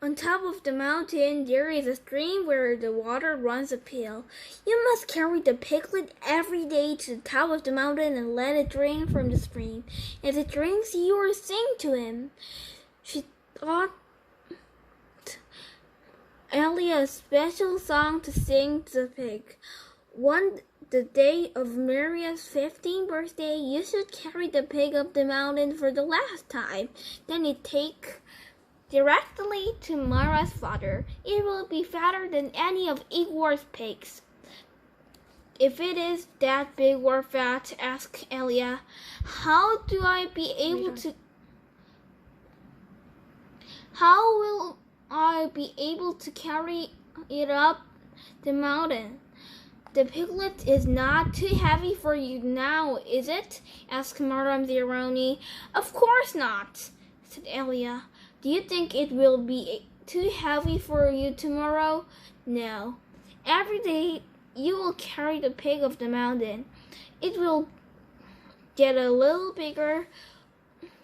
On top of the mountain, there is a stream where the water runs uphill. You must carry the piglet every day to the top of the mountain and let it drink from the stream. As it drinks, you will sing to him. She taught Ellie a special song to sing to the pig. The day of Maria's 15th birthday, you should carry the pig up the mountain for the last time. Then you take directly to Mara's father. It will be fatter than any of Igor's pigs. If it is that big or fat, asked Elia, how will I be able to carry it up the mountain? The piglet is not too heavy for you now, is it? Asked Madame Zeroni. Of course not, said Elia. Do you think it will be too heavy for you tomorrow? No. Every day you will carry the pig up the mountain. It will get a little bigger,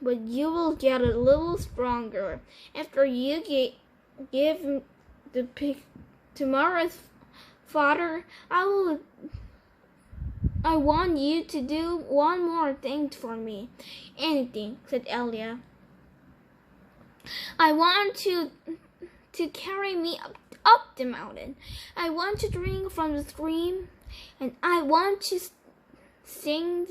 but you will get a little stronger. After you give the pig tomorrow's Father, I want you to do one more thing for me. Anything, said Elia. I want you to carry me up the mountain. I want to drink from the stream, and I want to sing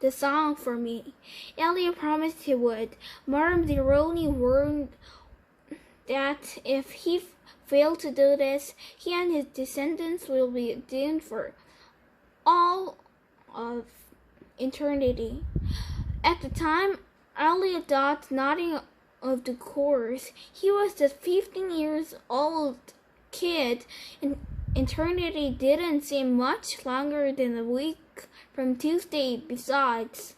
the song for me. Elia promised he would. Madame Zeroni warned that if he failed to do this, he and his descendants will be doomed for all of eternity. At the time, Elia thought nothing of the course. He was just 15 years old kid, and eternity didn't seem much longer than a week from Tuesday. Besides,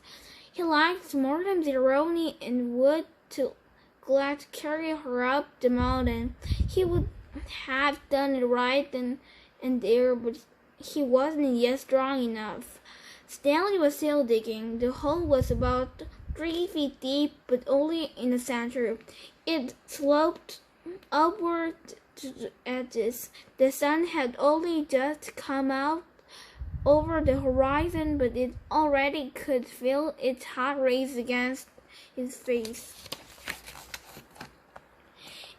he liked Madame Zeroni and would to glad to carry her up the mountain. He would have done it right then and there, but he wasn't yet strong enough. Stanley was still digging. The hole was about 3 feet deep, but only in the center. It sloped upward to the edges. The sun had only just come out over the horizon, but it already could feel its hot rays against his face.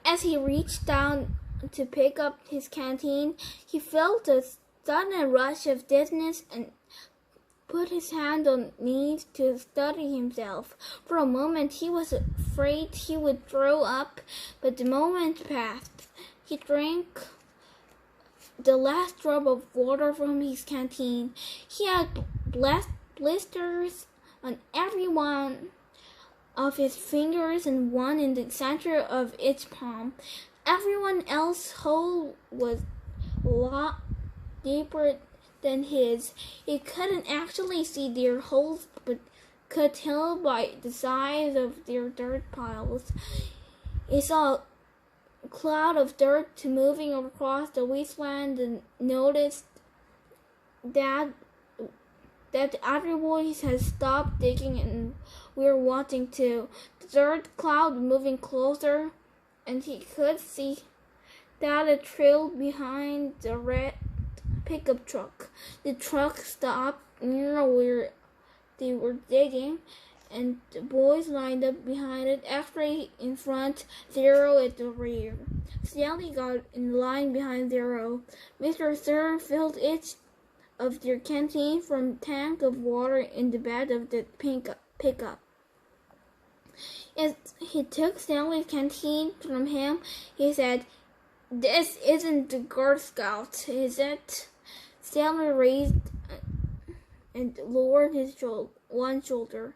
As he reached down to pick up his canteen, he felt a sudden rush of dizziness and put his hand on knees to steady himself. For a moment he was afraid he would throw up, but the moment passed. He drank the last drop of water from his canteen. He had blisters on every one of his fingers and one in the center of each palm. Everyone else's hole was a lot deeper than his. He couldn't actually see their holes, but could tell by the size of their dirt piles. He saw a cloud of dirt moving across the wasteland and noticed that the other boys had stopped digging and were watching too. The dirt cloud moving closer, and he could see that it trailed behind the red pickup truck. The truck stopped near where they were digging, and the boys lined up behind it, X-ray in front, Zero at the rear. Stanley got in line behind Zero. Mr. Sir filled each of their canteen from a tank of water in the bed of the pickup. As he took Stanley's canteen from him, he said, "This isn't the Girl Scouts, is it?" Stanley raised and lowered his one shoulder.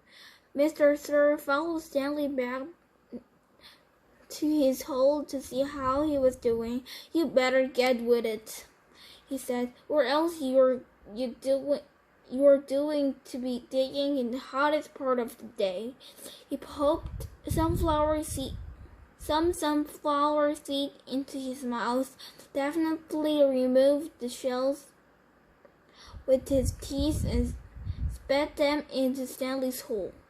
Mr. Sir followed Stanley back to his hole to see how he was doing. "You better get with it," he said, "or else you're doing to be digging in the hottest part of the day." He poked some sunflower seed into his mouth, definitely removed the shells with his teeth and spat them into Stanley's hole.